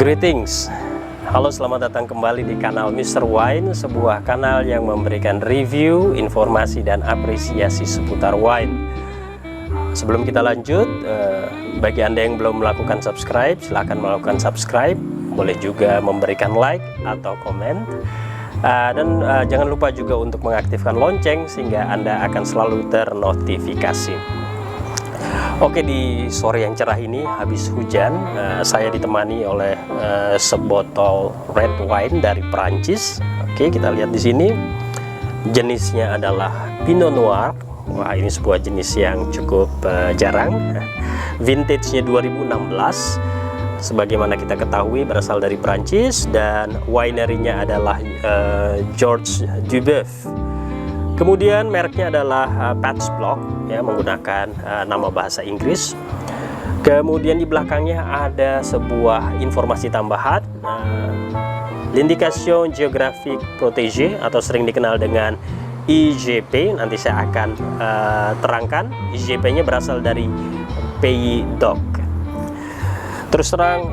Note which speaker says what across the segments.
Speaker 1: Greetings. Halo, selamat datang kembali di kanal Mr. Wine, sebuah kanal yang memberikan review, informasi, dan apresiasi seputar wine. Sebelum kita lanjut, bagi Anda yang belum melakukan subscribe, silahkan melakukan subscribe. Boleh juga memberikan like atau komen. Dan jangan lupa juga untuk mengaktifkan lonceng sehingga Anda akan selalu ternotifikasi. Oke, di sore yang cerah ini habis hujan, saya ditemani oleh sebotol red wine dari Prancis. Oke, kita lihat di sini. Jenisnya adalah Pinot Noir. Wah, ini sebuah jenis yang cukup jarang. Vintage-nya 2016. Sebagaimana kita ketahui berasal dari Prancis dan winery-nya adalah Georges Duboeuf. Kemudian mereknya adalah Patch Block, ya, menggunakan nama bahasa Inggris. Kemudian di belakangnya ada sebuah informasi tambahan, L'Indication Géographique Protégée atau sering dikenal dengan IGP. Nanti saya akan terangkan. IGP-nya berasal dari Pays d'Oc. Terus terang,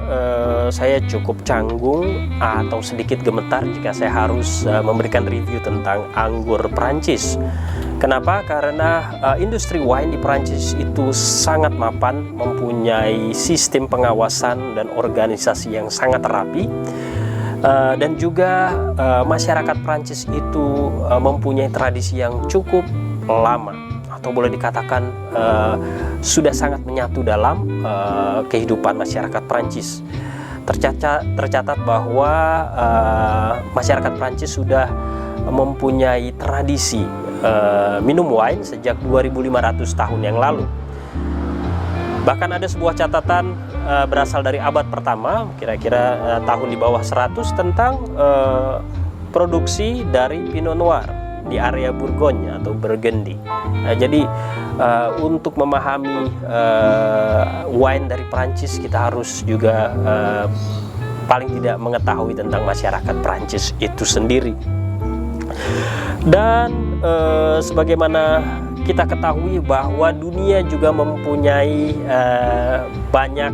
Speaker 1: saya cukup canggung atau sedikit gemetar jika saya harus memberikan review tentang anggur Prancis. Kenapa? Karena industri wine di Prancis itu sangat mapan, mempunyai sistem pengawasan dan organisasi yang sangat rapi, dan juga masyarakat Prancis itu mempunyai tradisi yang cukup lama, atau boleh dikatakan sudah sangat menyatu dalam kehidupan masyarakat Prancis. Tercatat bahwa masyarakat Prancis sudah mempunyai tradisi minum wine sejak 2500 tahun yang lalu. Bahkan ada sebuah catatan berasal dari abad pertama, kira-kira tahun di bawah 100, tentang produksi dari Pinot Noir di area Bourgogne atau Burgundy. Jadi untuk memahami wine dari Prancis, kita harus juga paling tidak mengetahui tentang masyarakat Prancis itu sendiri. Dan sebagaimana kita ketahui bahwa dunia juga mempunyai banyak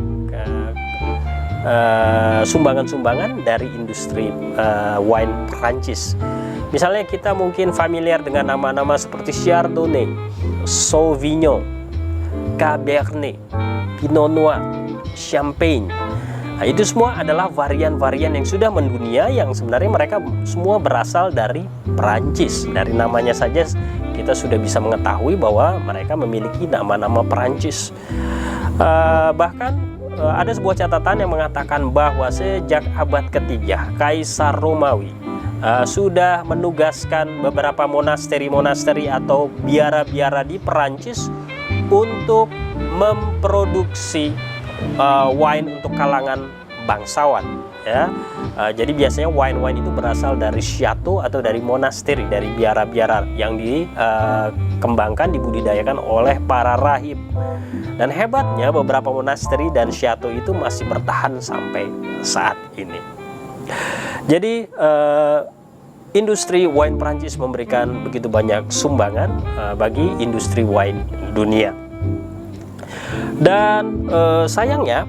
Speaker 1: sumbangan-sumbangan dari industri wine Prancis. Misalnya kita mungkin familiar dengan nama-nama seperti Chardonnay, Sauvignon, Cabernet, Pinot Noir, Champagne. Nah, itu semua adalah varian-varian yang sudah mendunia, yang sebenarnya mereka semua berasal dari Prancis. Dari namanya saja kita sudah bisa mengetahui bahwa mereka memiliki nama-nama Prancis. Bahkan ada sebuah catatan yang mengatakan bahwa sejak abad ketiga, Kaisar Romawi sudah menugaskan beberapa monasteri-monasteri atau biara-biara di Perancis untuk memproduksi wine untuk kalangan bangsawan, ya. Jadi biasanya wine-wine itu berasal dari chateau atau dari monasteri, dari biara-biara yang dikembangkan, dibudidayakan oleh para rahib. Dan hebatnya beberapa monasteri dan chateau itu masih bertahan sampai saat ini. Jadi industri wine Prancis memberikan begitu banyak sumbangan bagi industri wine dunia. Dan sayangnya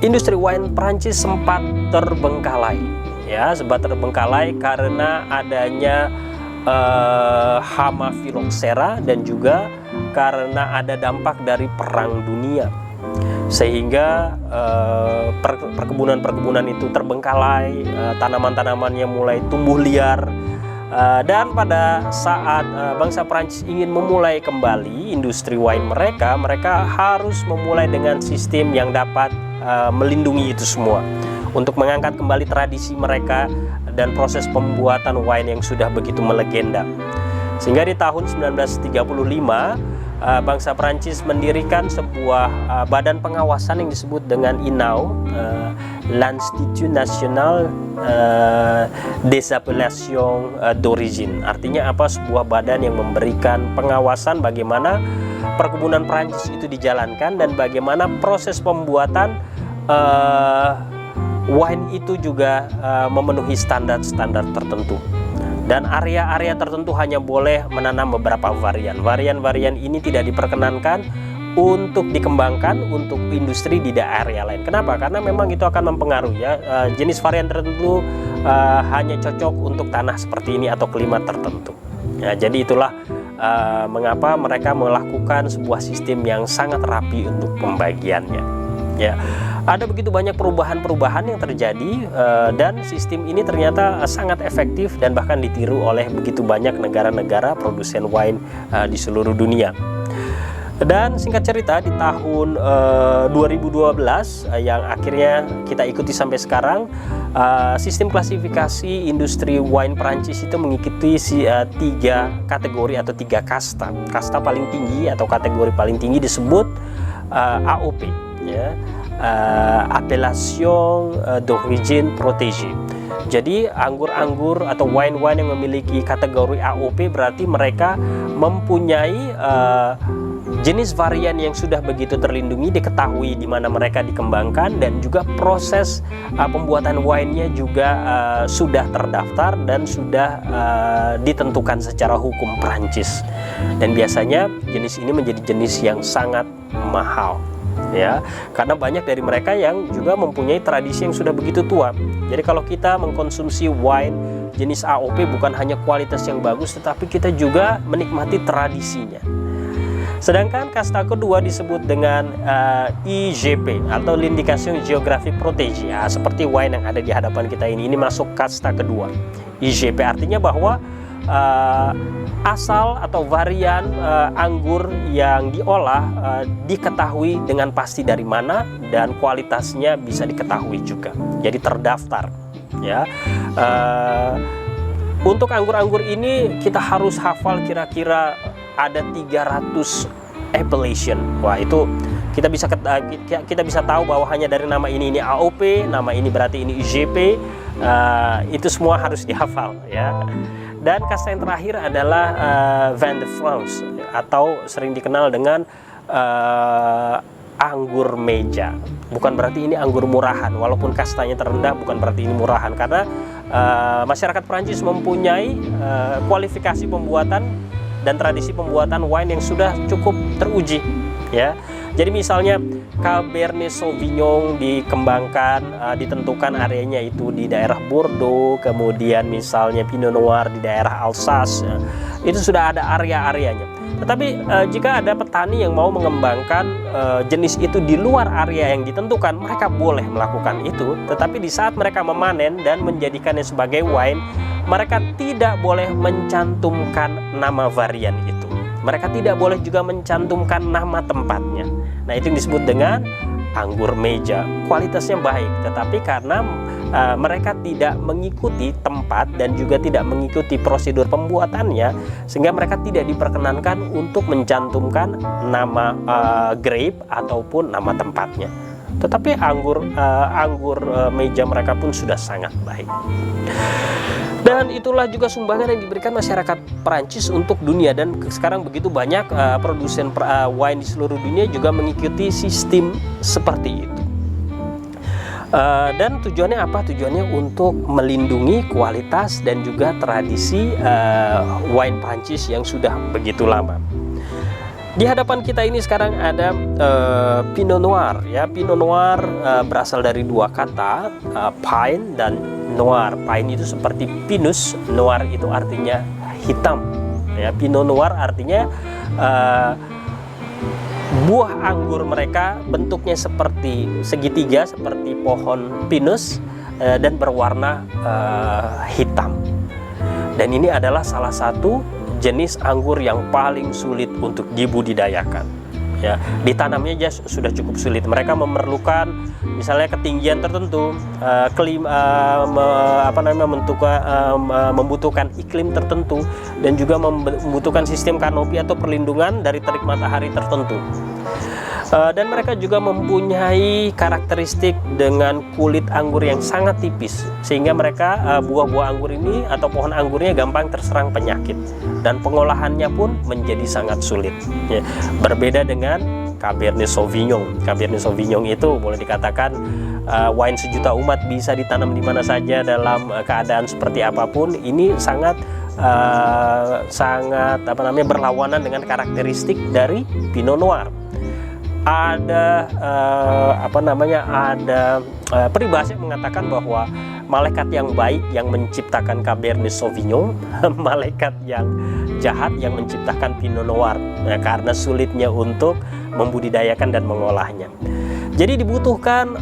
Speaker 1: industri wine Prancis sempat terbengkalai, ya, karena adanya hama filoxera dan juga karena ada dampak dari Perang Dunia, sehingga perkebunan-perkebunan itu terbengkalai, tanaman-tanamannya mulai tumbuh liar, dan pada saat bangsa Prancis ingin memulai kembali industri wine mereka harus memulai dengan sistem yang dapat melindungi itu semua, untuk mengangkat kembali tradisi mereka dan proses pembuatan wine yang sudah begitu melegenda. Sehingga di tahun 1935 bangsa Prancis mendirikan sebuah badan pengawasan yang disebut dengan INAO, l'Institut National des Appellations d'Origine. Artinya apa? Sebuah badan yang memberikan pengawasan bagaimana perkebunan Prancis itu dijalankan dan bagaimana proses pembuatan wine itu juga memenuhi standar-standar tertentu. Dan area-area tertentu hanya boleh menanam beberapa varian. Varian-varian ini tidak diperkenankan untuk dikembangkan untuk industri di daerah lain. Kenapa? Karena memang itu akan mempengaruhi ya, jenis varian tertentu hanya cocok untuk tanah seperti ini atau klimat tertentu. Ya, jadi itulah mengapa mereka melakukan sebuah sistem yang sangat rapi untuk pembagiannya. Ya, ada begitu banyak perubahan-perubahan yang terjadi dan sistem ini ternyata sangat efektif dan bahkan ditiru oleh begitu banyak negara-negara produsen wine di seluruh dunia. Dan singkat cerita di tahun 2012 yang akhirnya kita ikuti sampai sekarang, sistem klasifikasi industri wine Prancis itu mengikuti 3 kategori atau 3 kasta. Kasta paling tinggi atau kategori paling tinggi disebut AOP, ya, Appellation d'Origine Protégée. Jadi anggur-anggur atau wine-wine yang memiliki kategori AOP berarti mereka mempunyai jenis varian yang sudah begitu terlindungi, diketahui di mana mereka dikembangkan, dan juga proses pembuatan wine-nya juga sudah terdaftar dan sudah ditentukan secara hukum Prancis. Dan biasanya jenis ini menjadi jenis yang sangat mahal, ya, karena banyak dari mereka yang juga mempunyai tradisi yang sudah begitu tua. Jadi kalau kita mengkonsumsi wine jenis AOP bukan hanya kualitas yang bagus, tetapi kita juga menikmati tradisinya. Sedangkan kasta kedua disebut dengan IGP atau L'Indication Géographique Protégée, seperti wine yang ada di hadapan kita ini masuk kasta kedua. IGP artinya bahwa asal atau varian anggur yang diolah diketahui dengan pasti dari mana dan kualitasnya bisa diketahui juga. Jadi terdaftar, ya. Untuk anggur-anggur ini kita harus hafal kira-kira ada 300 appellation. Wah, itu kita bisa tahu bahwa hanya dari nama ini AOP, nama ini berarti ini IGP, itu semua harus dihafal, ya. Dan kasta yang terakhir adalah Vin de France atau sering dikenal dengan anggur meja. Bukan berarti ini anggur murahan, walaupun kastanya terendah bukan berarti ini murahan, karena masyarakat Prancis mempunyai kualifikasi pembuatan dan tradisi pembuatan wine yang sudah cukup teruji, ya. Jadi misalnya Cabernet Sauvignon dikembangkan, ditentukan areanya itu di daerah Bordeaux, kemudian misalnya Pinot Noir di daerah Alsace, itu sudah ada area-areanya. Tetapi jika ada petani yang mau mengembangkan jenis itu di luar area yang ditentukan, mereka boleh melakukan itu. Tetapi di saat mereka memanen dan menjadikannya sebagai wine, mereka tidak boleh mencantumkan nama varian itu. Mereka tidak boleh juga mencantumkan nama tempatnya. Nah, itu yang disebut dengan anggur meja. Kualitasnya baik, tetapi karena mereka tidak mengikuti tempat dan juga tidak mengikuti prosedur pembuatannya, sehingga mereka tidak diperkenankan untuk mencantumkan nama grape ataupun nama tempatnya. Tetapi anggur meja mereka pun sudah sangat baik. Dan itulah juga sumbangan yang diberikan masyarakat Prancis untuk dunia, dan sekarang begitu banyak produsen wine di seluruh dunia juga mengikuti sistem seperti itu. Dan tujuannya apa? Tujuannya untuk melindungi kualitas dan juga tradisi wine Prancis yang sudah begitu lama. Di hadapan kita ini sekarang ada Pinot Noir, ya. Pinot Noir berasal dari 2 kata, pine dan noir. Pine itu seperti pinus, noir itu artinya hitam, ya. Pinot Noir artinya buah anggur mereka bentuknya seperti segitiga, seperti pohon pinus, dan berwarna hitam. Dan ini adalah salah satu jenis anggur yang paling sulit untuk dibudidayakan, ya. Ditanamnya aja sudah cukup sulit. Mereka memerlukan misalnya ketinggian tertentu, membutuhkan iklim tertentu, dan juga membutuhkan sistem kanopi atau perlindungan dari terik matahari tertentu. Dan mereka juga mempunyai karakteristik dengan kulit anggur yang sangat tipis, sehingga mereka buah-buah anggur ini atau pohon anggurnya gampang terserang penyakit, dan pengolahannya pun menjadi sangat sulit, ya. Berbeda dengan Cabernet Sauvignon. Cabernet Sauvignon itu boleh dikatakan wine sejuta umat, bisa ditanam di mana saja dalam keadaan seperti apapun. Ini sangat berlawanan dengan karakteristik dari Pinot Noir. ada peribahasa yang mengatakan bahwa malaikat yang baik yang menciptakan Cabernet Sauvignon, malaikat yang jahat yang menciptakan Pinot Noir, karena sulitnya untuk membudidayakan dan mengolahnya. Jadi dibutuhkan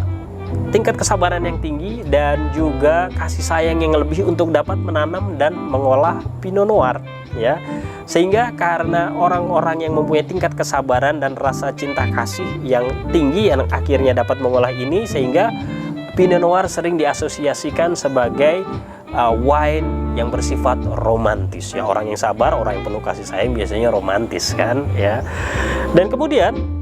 Speaker 1: tingkat kesabaran yang tinggi dan juga kasih sayang yang lebih untuk dapat menanam dan mengolah Pinot Noir, ya. Sehingga karena orang-orang yang mempunyai tingkat kesabaran dan rasa cinta kasih yang tinggi yang akhirnya dapat mengolah ini, sehingga Pinot Noir sering diasosiasikan sebagai wine yang bersifat romantis, ya. Orang yang sabar, orang yang penuh kasih sayang biasanya romantis, kan, ya. Dan kemudian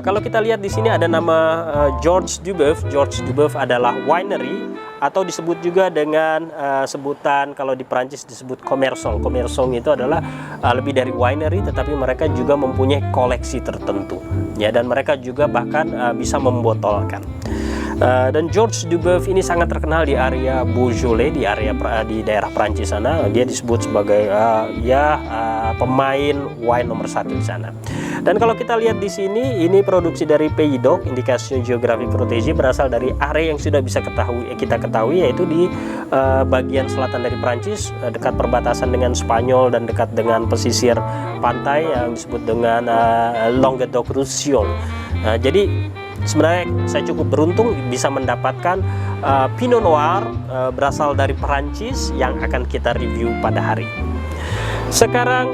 Speaker 1: kalau kita lihat di sini ada nama Georges Duboeuf. Georges Duboeuf adalah winery, atau disebut juga dengan sebutan kalau di Prancis disebut commerçant. Commerçant itu adalah lebih dari winery, tetapi mereka juga mempunyai koleksi tertentu, ya, dan mereka juga bahkan bisa membotolkan. Dan Georges Duboeuf ini sangat terkenal di area Beaujolais, di daerah Prancis sana. Dia disebut sebagai pemain wine nomor 1 di sana. Dan kalau kita lihat di sini, ini produksi dari Pays d'Oc, indikasi geografi protege, berasal dari area yang sudah bisa kita ketahui, yaitu di bagian selatan dari Prancis, dekat perbatasan dengan Spanyol dan dekat dengan pesisir pantai yang disebut dengan Languedoc-Roussillon. Jadi sebenarnya saya cukup beruntung bisa mendapatkan Pinot Noir berasal dari Perancis yang akan kita review pada hari ini. Sekarang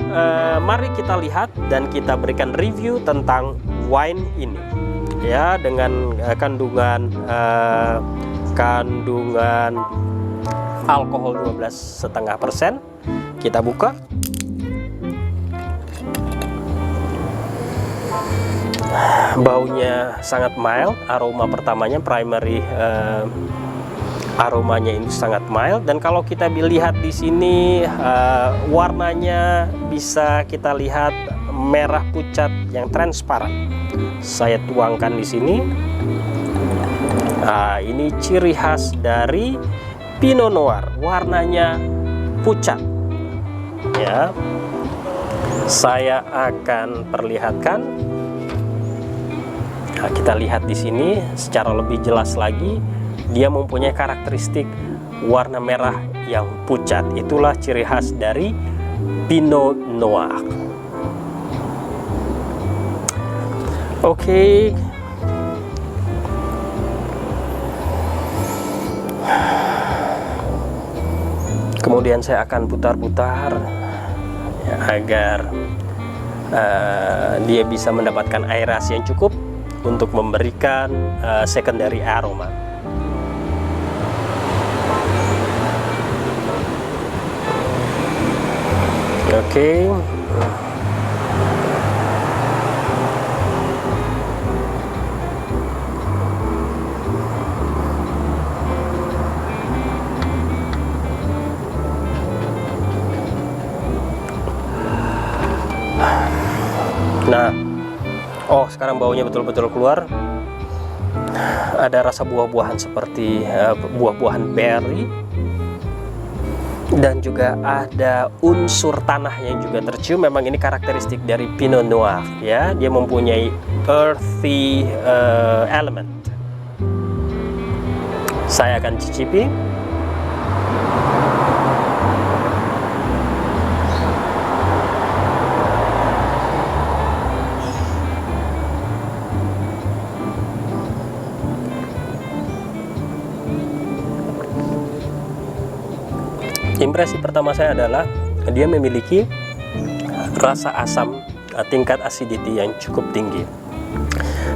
Speaker 1: mari kita lihat dan kita berikan review tentang wine ini, ya, dengan kandungan alkohol 12,5%. Kita buka. Baunya sangat mild, aroma pertamanya primary aromanya ini sangat mild, dan kalau kita lihat di sini warnanya bisa kita lihat merah pucat yang transparan. Saya tuangkan di sini. Ini ciri khas dari Pinot Noir, warnanya pucat, ya. Saya akan perlihatkan. Kita lihat di sini secara lebih jelas lagi, dia mempunyai karakteristik warna merah yang pucat. Itulah ciri khas dari Pinot Noir. Oke. Kemudian saya akan putar-putar, ya, agar dia bisa mendapatkan aerasi yang cukup untuk memberikan secondary aroma. Oke. Nah, sekarang baunya betul-betul keluar. Ada rasa buah-buahan seperti buah-buahan berry, dan juga ada unsur tanah yang juga tercium. Memang ini karakteristik dari Pinot Noir, ya. Dia mempunyai earthy element. Saya akan cicipi. Impresi pertama saya adalah dia memiliki rasa asam, tingkat acidity yang cukup tinggi,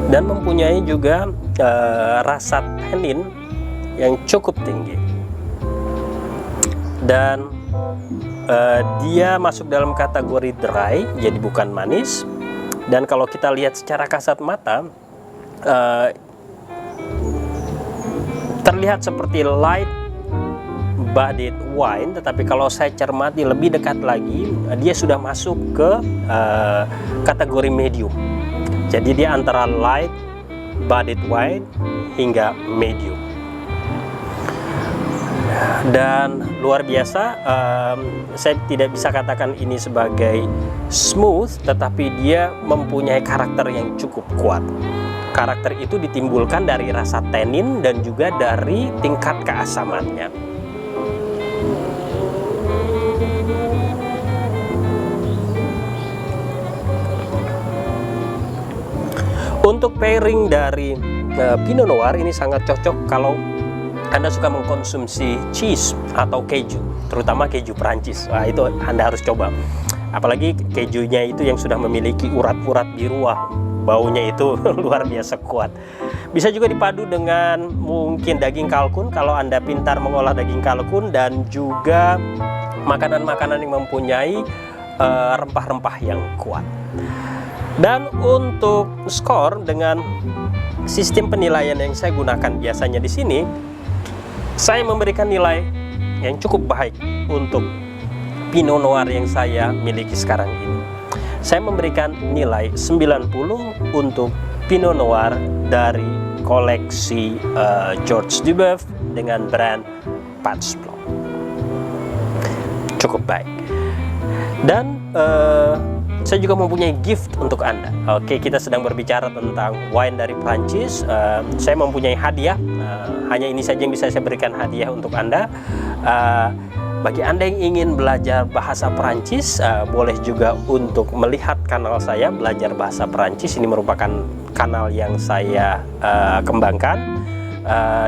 Speaker 1: dan mempunyai juga rasa tannin yang cukup tinggi, dan dia masuk dalam kategori dry, jadi bukan manis. Dan kalau kita lihat secara kasat mata, terlihat seperti light bodied wine, tetapi kalau saya cermati lebih dekat lagi, dia sudah masuk ke kategori medium. Jadi dia antara light bodied wine hingga medium. dan luar biasa. Saya tidak bisa katakan ini sebagai smooth, tetapi dia mempunyai karakter yang cukup kuat. Karakter itu ditimbulkan dari rasa tenin dan juga dari tingkat keasamannya. Untuk pairing dari Pinot Noir ini sangat cocok kalau Anda suka mengkonsumsi cheese atau keju, terutama keju Prancis. Wah, itu Anda harus coba. Apalagi kejunya itu yang sudah memiliki urat-urat biru, baunya itu luar biasa kuat. Bisa juga dipadu dengan mungkin daging kalkun kalau Anda pintar mengolah daging kalkun, dan juga makanan-makanan yang mempunyai rempah-rempah yang kuat. Dan untuk skor dengan sistem penilaian yang saya gunakan biasanya di sini, saya memberikan nilai yang cukup baik untuk Pinot Noir yang saya miliki sekarang ini. Saya memberikan nilai 90 untuk Pinot Noir dari koleksi Georges Duboeuf dengan brand Pats Blanc. Cukup baik. Dan saya juga mempunyai gift untuk Anda. Oke, kita sedang berbicara tentang wine dari Prancis. Saya mempunyai hadiah. Hanya ini saja yang bisa saya berikan hadiah untuk Anda. Bagi Anda yang ingin belajar bahasa Prancis, boleh juga untuk melihat kanal saya Belajar Bahasa Prancis. Ini merupakan kanal yang saya kembangkan.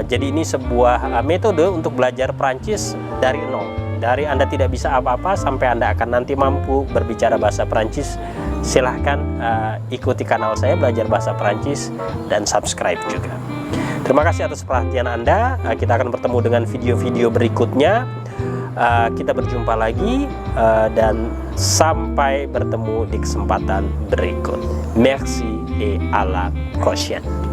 Speaker 1: Jadi ini sebuah metode untuk belajar Prancis dari nol. Dari Anda tidak bisa apa-apa sampai Anda akan nanti mampu berbicara bahasa Prancis. Silahkan ikuti kanal saya Belajar Bahasa Prancis dan subscribe juga. Terima kasih atas perhatian Anda. Kita akan bertemu dengan video-video berikutnya. Kita berjumpa lagi dan sampai bertemu di kesempatan berikut. Merci et à la prochaine.